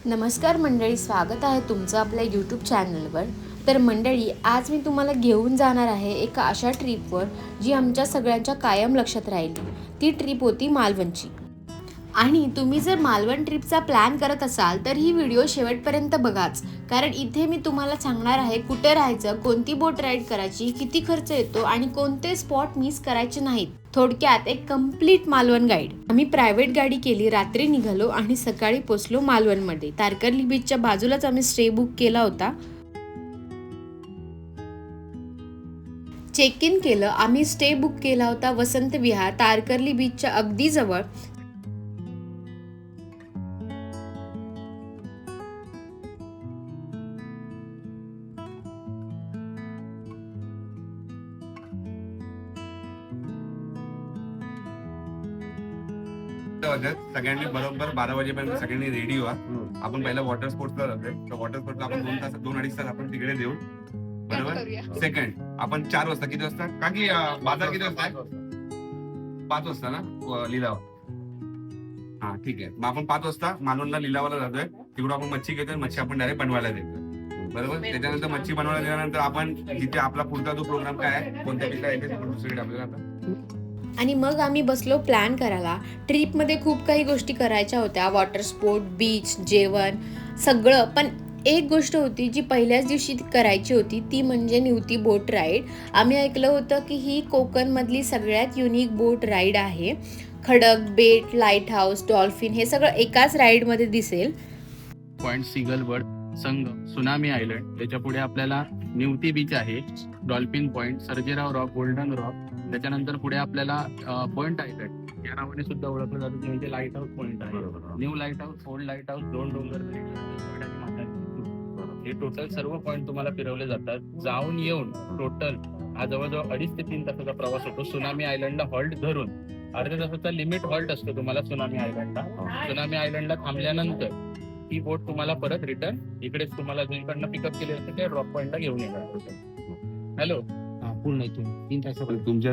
नमस्कार मंडळी, स्वागत आहे तुमचं आपल्या यूट्यूब चॅनलवर. तर मंडळी, आज मी तुम्हाला घेऊन जाणार आहे एका अशा ट्रीपवर जी आमच्या सगळ्यांच्या कायम लक्षात राहिली. ती ट्रीप होती मालवणची. आणि तुम्ही जर मालवण ट्रिपचा प्लॅन करत असाल तर ही व्हिडिओ शेवटपर्यंत बघाच, कारण इथे मी तुम्हाला सांगणार आहे कुठे राहायचं, कोणती बोट राईड करायची, किती खर्च येतो आणि कोणते स्पॉट मिस करायचे नाहीत. थोडक्यात एक कम्प्लीट मालवण गाईड. आम्ही प्रायव्हेट गाडी केली, रात्री निघालो आणि सकाळी पोचलो मालवणमध्ये. तारकर्ली बीचच्या बाजूलाच आम्ही स्टे बुक केला होता. चेक इन केलं. आम्ही स्टे बुक केला होता वसंत विहार, तारकर्ली बीचच्या अगदी जवळ. सगळ्यांनी बरोबर 12 वाजेपर्यंत सगळ्यांनी रेडी व्हा. आपण पहिला वॉटर स्पोर्ट्सला जातोय. तर वॉटर स्पोर्ट्सला आपण 2-2.5 तास आपण तिकडे देऊ. बरोबर. सेकंड आपण 4 वाजता, किती वाजता, का की बाजार किती वाजता आहे? 5 वाजता ना लिलाव. हा ठीक आहे, मग आपण 5 वाजता मालवणला लिलावाला जातोय. तिकडून आपण मच्छी घेतोय, मच्छी आपण डायरेक्ट बनवायला देतोय. बरोबर. त्याच्यानंतर मच्छी बनवायला दिल्यानंतर आपण जिथे आपला पुढचा जो प्रोग्राम काय आहे, कोणत्या ठिकाणी आहे ते दुसरीकडे आपल्याला. आणि मग आम्ही बसलो प्लॅन करायला. ट्रीपमध्ये खूप काही गोष्टी करायच्या होत्या, वॉटर स्पोर्ट, बीच, जेवण, सगळं. पण एक गोष्ट होती जी पहिल्याच दिवशी करायची होती, ती म्हणजे निवती बोट राईड. आम्ही ऐकलं होतं की ही कोकणमधली सगळ्यात युनिक बोट राईड आहे. खडक, बेट, लाईट हाऊस, डॉल्फिन हे सगळं एकाच राईडमध्ये दिसेल. पॉइंट सिगलबर्ड, संग, सुनामी आयलंड, त्याच्या पुढे आपल्याला निवती बीच आहे, dolphin point, Sarjerao rock, golden rock. त्याच्यानंतर पुढे आपल्याला पॉइंट आयलंड या नावाने सुद्धा ओळखलं जातं, म्हणजे लाईट हाऊस पॉइंट आहे. New light house, old light house, दोन डोंगर, हे टोटल सर्व पॉइंट तुम्हाला फिरवले जातात. जाऊन येऊन टोटल हा जवळजवळ 2.5 ते 3 तासाचा प्रवास होतो. सुनामी आयलंडला हॉल्ट धरून अर्ध्या तासाचा लिमिट हॉल्ट असतो तुम्हाला सुनामी आयलंडला. सुनामी आयलंडला थांबल्यानंतर ही बोट तुम्हाला परत रिटर्न इकडेच तुम्हाला जिकडनं पिकअप केले असते त्या ड्रॉप पॉइंटला घेऊन येणार. हॅलो, पूर्ण इथून 3 तास. तुमच्या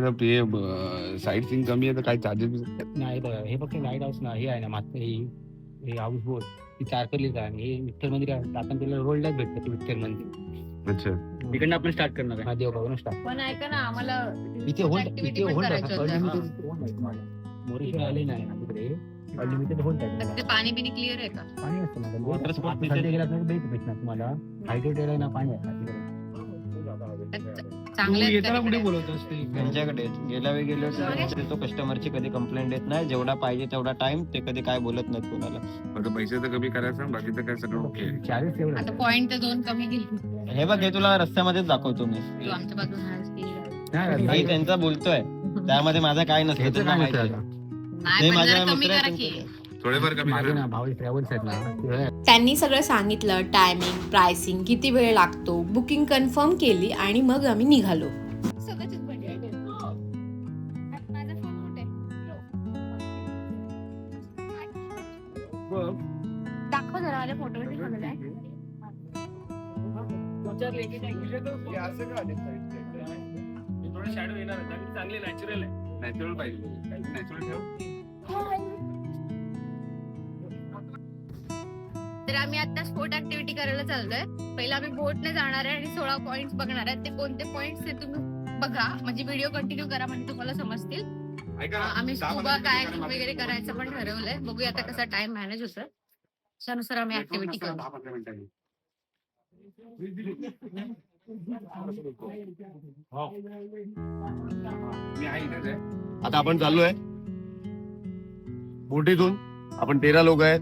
साईट सीन कमी आहे तर काय चार्जेस नाही बघा, हे फक्त लाईट हाऊस ना, हे आहे ना मात्र हे हाऊस बोट ती तारकर्लीच आहे. हे विठ्ठल मंदिर आहे, आपण त्याला रोडलाच भेटतं ते विठ्ठल मंदिर. अच्छा, इकडनं आपण स्टार्ट करणार आहे. हा देवबाबा स्टार्ट. पण ऐका ना, आम्हाला इथे मोरेश्वर आले नाही ना तिकडे, अनलिमिटेड होल्ड आहे. पाणी बिनी क्लिअर आहे का? पाणी असतं ना, वॉटर स्पोर्ट सध्या गेला तर बेट भेटणार तुम्हाला. हायड्रेटेड आहे ना, पाणी आहे तिकडे. त्यांच्याकडे गेल्या वेळी गेलो तो कस्टमरची कधी कंप्लेंट येत नाही. जेवढा पाहिजे तेवढा टाइम ते कधी काय बोलत नाहीत कोणाला. फक्त पैसे तर कमी करायचं, बाकीचं काय सगळं ओके. चार्जेस तेवढे आता पॉइंट तर 2 कमी गेली. हे बघ, हे तुला रस्त्यामध्येच दाखवतो मी. तू आमच्या बाजून आहेस की मी त्यांचा बोलतोय, त्यामध्ये माझं काय नसतं, त्यांना माहिती आहे. नाही, पण माझ्या जरा कमी मित्र करा की. थोडेफार कमी माझे करा. ना भाऊ ट्रॅव्हल्स आहेत ना, त्यांनी सगळं सांगितलं, टायमिंग, प्राइसिंग, किती वेळ लागतो, बुकिंग कन्फर्म केली आणि मग आम्ही निघालो. दाखव जरा माझ्या फोटो शॅडो येणार आहे, चांगले नॅचरल आहे. नॅचरल पाहिजे, नॅचरल ठेव. तर आम्ही आता स्पोर्ट ऍक्टिव्हिटी करायला चाललोय. पहिला आम्ही बोटने जाणार आहे आणि 16 पॉइंट्स बघणार आहे. ते कोणते पॉइंट्स ते तुम्ही बघा, म्हणजे व्हिडिओ कंटिन्यू करा, म्हणजे तुम्हाला समजतील. आम्ही स्कुबा कायाकिंग वगैरे करायचं पण ठरवलंय. बघूया आता कसा टाइम मॅनेज होतोय, त्यानुसार आम्ही ऍक्टिव्हिटी करू. आता आपण चाललोय बोटीतून. आपण 13 लोक आहेत.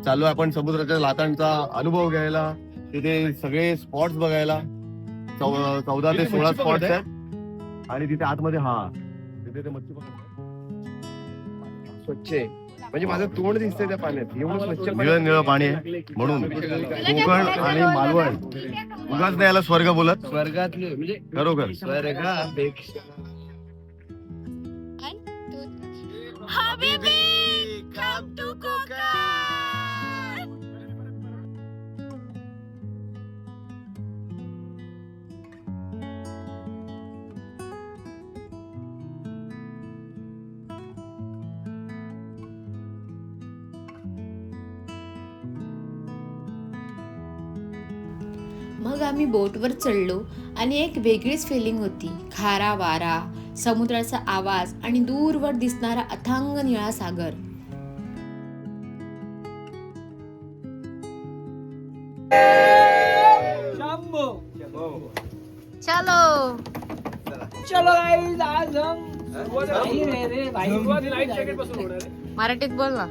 चालू आपण समुद्राच्या लाटांचा अनुभव घ्यायला, तिथे सगळे स्पॉट्स बघायला. 14 ते 16 स्पॉट्स आहेत. आणि तिथे आतमध्ये तिथे ते मच्छी स्वच्छ आहे, म्हणजे माझं तोंड दिसतंय त्या पाण्यात. एवढं स्वच्छ निळं पाणी आहे. म्हणून कोकण आणि मालवण उगाच नाही याला स्वर्ग बोलत. स्वर्गातले म्हणजे खरोखर स्वर्गापेक्षा मग आम्ही बोटवर चढलो आणि एक वेगळीच फिलिंग होती. खारा वारा, समुद्राचा आवाज आणि दूरवर दिसणारा अथांग निळा सागर. चलो मराठीत बोल ना.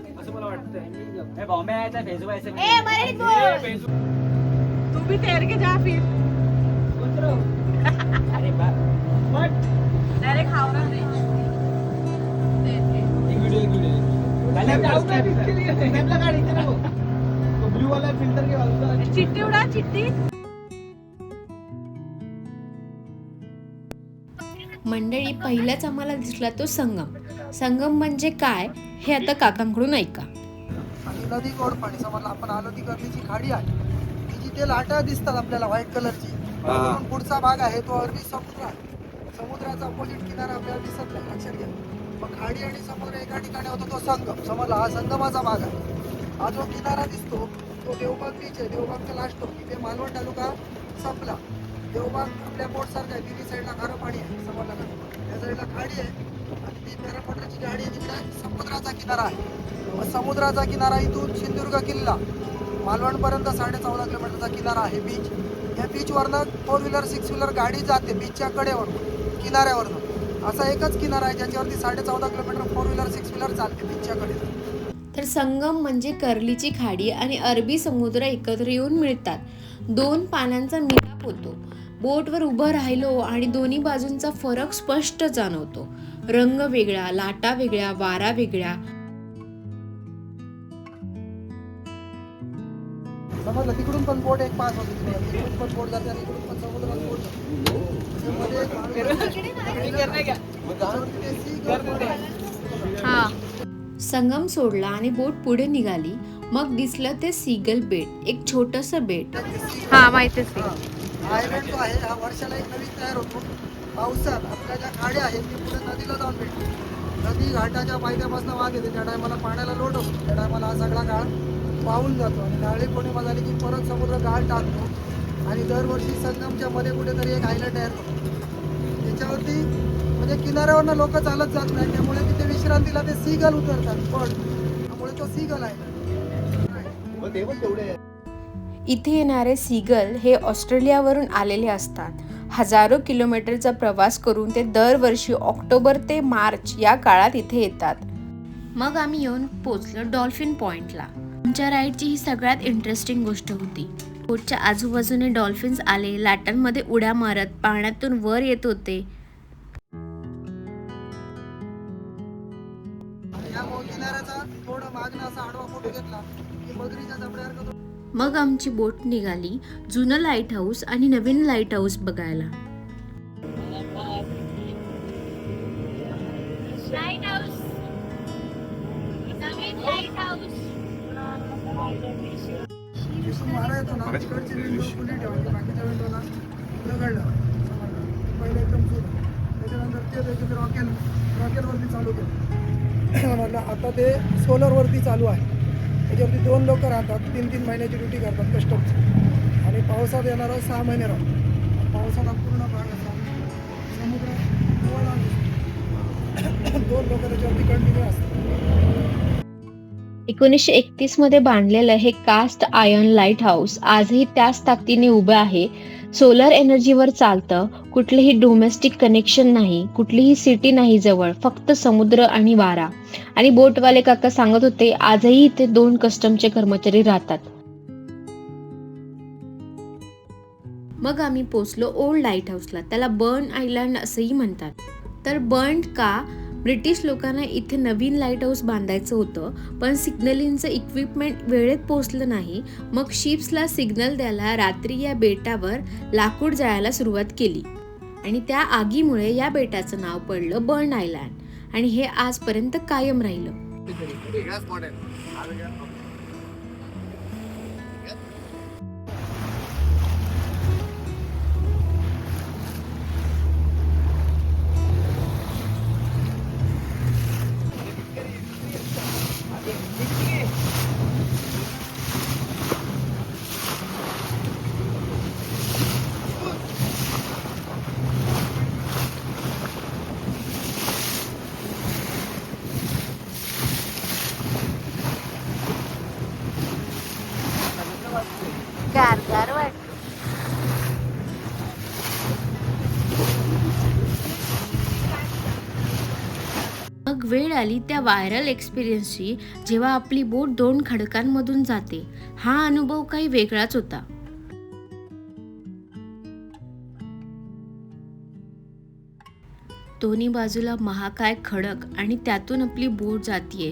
मंडळी, पहिलाच आम्हाला दिसला तो संगम. संगम म्हणजे काय हे आता काकांकडून ऐका. आणि नदी गोड पाणी समजलं आपण आलो ती गर्दीची खाडी आहे की जिथे लाटा दिसतात आपल्याला व्हाईट कलरची. म्हणून पुढचा भाग आहे तो अरबी समुद्र आहे. समुद्राचा अपोजिट किनारा आपल्याला दिसत नाही, लक्षात घ्या. मग खाडी आणि समुद्र एका ठिकाणी होतो तो संगम. समजला, हा संगमाचा भाग आहे. हा जो किनारा दिसतो तो देवबाग बीच आहे. देवबागचा लास्ट होतो तिथे मालवण तालुका संपला. देवबाग आपल्या बोटसारखं आहे. तिन्ही साईडला खारं पाणी आहे, समजलं का. त्या साईडला खाडी आहे आणि ती पॅरामोटरची गाडी आहे. तिकडे समुद्राचा किनारा आहे. मग समुद्राचा किनारा इथून सिंधुदुर्ग किल्ला मालवणपर्यंत 14.5 किलोमीटरचा किनारा आहे. बीच, या बीचवरनं 4 व्हीलर 6 व्हीलर गाडी जाते बीचच्या कडेवरून, किनाऱ्यावरनं. असा एकच किनारा आहे ज्याच्यावरती 14.5 किलोमीटर 4 व्हीलर 6 व्हीलर चालते बीचच्या कडेला. तर संगम म्हणजे कर्लीची खाडी आणि अरबी समुद्र एकत्र येऊन मिळतात. 2 पाण्यांचा मिलाप होतो. बोटवर उभं राहिलो आणि दोन्ही बाजूंचा फरक स्पष्ट जाणवतो. रंग वेगळा, लाटा वेगळ्या, वारा वेगळा. समजलं, तिकडून पण बोट एक पास होते. तिकडून पण बोट जाते आणि इकडून पण समुद्रात बोट संगम सोडला आणि बोट पुढे निघाली. मग दिसलं ते सीगल बेट, एक छोटंसं बेट. माहितीच आयलंड जो आहे हा वर्षाला एक नवीन तयार होतो. पावसात आपल्या ज्या खाड्या आहेत ती पुढे नदीला जाऊन भेटते. नदी घाटाच्या पायथ्यापासून वाद येते. त्या टायमाला पाण्याला लोट होतो. त्या टायमाला हा सगळा गाळ वाहून जातो आणि गाळी पौर्णिमा झाली की परत समुद्र गाळ टाकतो आणि दरवर्षी संगमच्या मध्ये कुठेतरी एक आयलंड तयार होतो. त्याच्यावरती म्हणजे किनाऱ्यावरनं लोक चालत जात नाही, त्यामुळे तिथे विश्रांतीला ते सीगल उतरतात. पण त्यामुळे तो सीगल आहे. इथे येणारे सीगल हे ऑस्ट्रेलियावरून आलेले असतात. हजारो किलोमीटरचा प्रवास करून ते दरवर्षी ऑक्टोबर ते मार्च या काळात इथे येतात. मग आम्ही येऊन पोचलो डॉल्फिन पॉइंटला. आमच्या राईडची ही सगळ्यात इंटरेस्टिंग गोष्ट होती. बोटच्या आजूबाजूने डॉल्फिन्स आले, लाटांमध्ये उड्या मारत पाण्यातून वर येत होते. किनाऱ्याचा थोडं मागणं असा आडवा फोटो घेतला की मगरीच्या जबड्यासारखं. मग आमची बोट निघाली जुनं लाईट हाऊस आणि नवीन लाईट हाऊस बघायला. वारा येतो ना, तिकडची विंडो खुली ठेवायची, बाकीच्या विंडोला दगडलं. पहिले एकदम सुरू, त्याच्यानंतर ते रॉकेलवरती चालू केलं. म्हटलं आता ते सोलरवरती चालू आहे. त्याच्यावरती 2 लोक राहतात, 3-3 महिन्याची ड्युटी करतात कस्टमची. आणि पावसात येणारं 6 महिने राहतात. पावसाला पूर्ण भाग असा समुद्र जवळ 2 लोक त्याच्यावरती कंटिन्यू असतात. 1931 मध्ये बांधलेलं हे कास्ट आयर्न लाईट हाऊस आजही त्याच ताकदीने उभं आहे. सोलर एनर्जीवर चालतं. कुठलेही डोमेस्टिक कनेक्शन नाही, कुठलीही सिटी नाही जवळ, फक्त समुद्र आणि वारा. आणि बोटवाले काका सांगत होते आजही इथे 2 कस्टमचे कर्मचारी राहतात. मग आम्ही पोचलो ओल्ड लाईट हाऊसला. त्याला बर्न आयलंड असंही म्हणतात. तर बर्न का? ब्रिटिश लोकांना इथे नवीन लाईट हाऊस बांधायचं होतं, पण सिग्नलिंगचं इक्विपमेंट वेळेत पोहोचलं नाही. मग शिप्सला सिग्नल द्यायला रात्री या बेटावर लाकूड जाळायला सुरुवात केली आणि त्या आगीमुळे या बेटाचं नाव पडलं बर्न आयलंड आणि हे आजपर्यंत कायम राहिलं. गारगार वाटतो. मग वेळ आली त्या व्हायरल एक्सपिरियन्सची, जेव्हा आपली बोट 2 खडकांमधून जाते. हा अनुभव काही वेगळाच होता. दोन्ही बाजूला महाकाय खडक आणि त्यातून आपली बोट जातीये.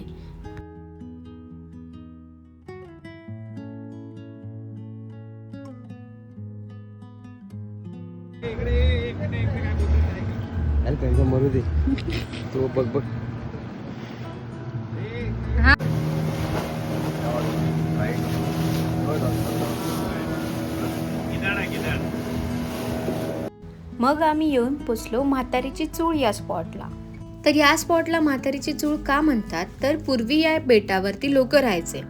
अरे त्यांचा मरू दे तो बघ बघ. मग आम्ही येऊन पोचलो म्हातारीची चूळ या स्पॉटला. तर या स्पॉटला म्हातारीची चूळ का म्हणतात, तर पूर्वी या बेटावरती लोक राहायचे.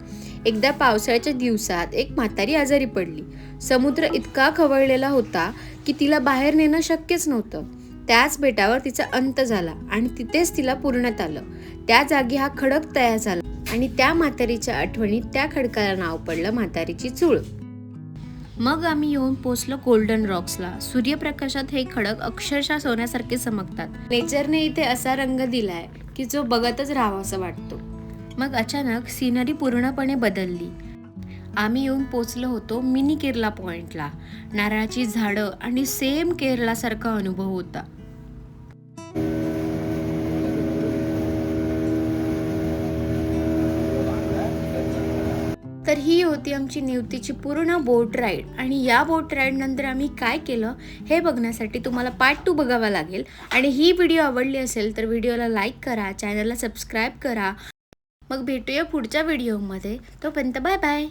एकदा पावसाळ्याच्या दिवसात एक म्हातारी आजारी पडली. समुद्र इतका खवळलेला होता की तिला बाहेर नेणं शक्यच नव्हतं. त्याच बेटावर तिचा अंत झाला आणि तिथेच तिला पुरण्यात आलं. त्या जागी हा खडक तयार झाला आणि त्या म्हातारीच्या आठवणीत त्या खडकाला नाव पडलं म्हातारीची चूळ. मग आम्ही येऊन पोचलो गोल्डन रॉक्सला. सूर्यप्रकाशात हे खडक अक्षरशः सोन्यासारखे चमकतात. नेचरने इथे असा रंग दिलाय की जो बघतच राहावासा वाटतो. मग अचानक सिनरी पूर्णपणे बदलली. आम्ही येऊन पोचलो होतो मिनी केरला पॉइंटला. नारळाची झाडं आणि सेम केरलासारखा अनुभव होता. तर ही होती आमची निवतीची पूर्ण बोट राईड. आणि या बोट राईड नंतर आम्ही काय केलं हे बघण्यासाठी तुम्हाला पार्ट 2 बघावा लागेल. आणि ही व्हिडिओ आवडली असेल तर व्हिडिओला लाईक करा, चॅनलला सबस्क्राईब करा. मग भेटूया पुढच्या व्हिडिओमध्ये. तोपर्यंत बाय बाय.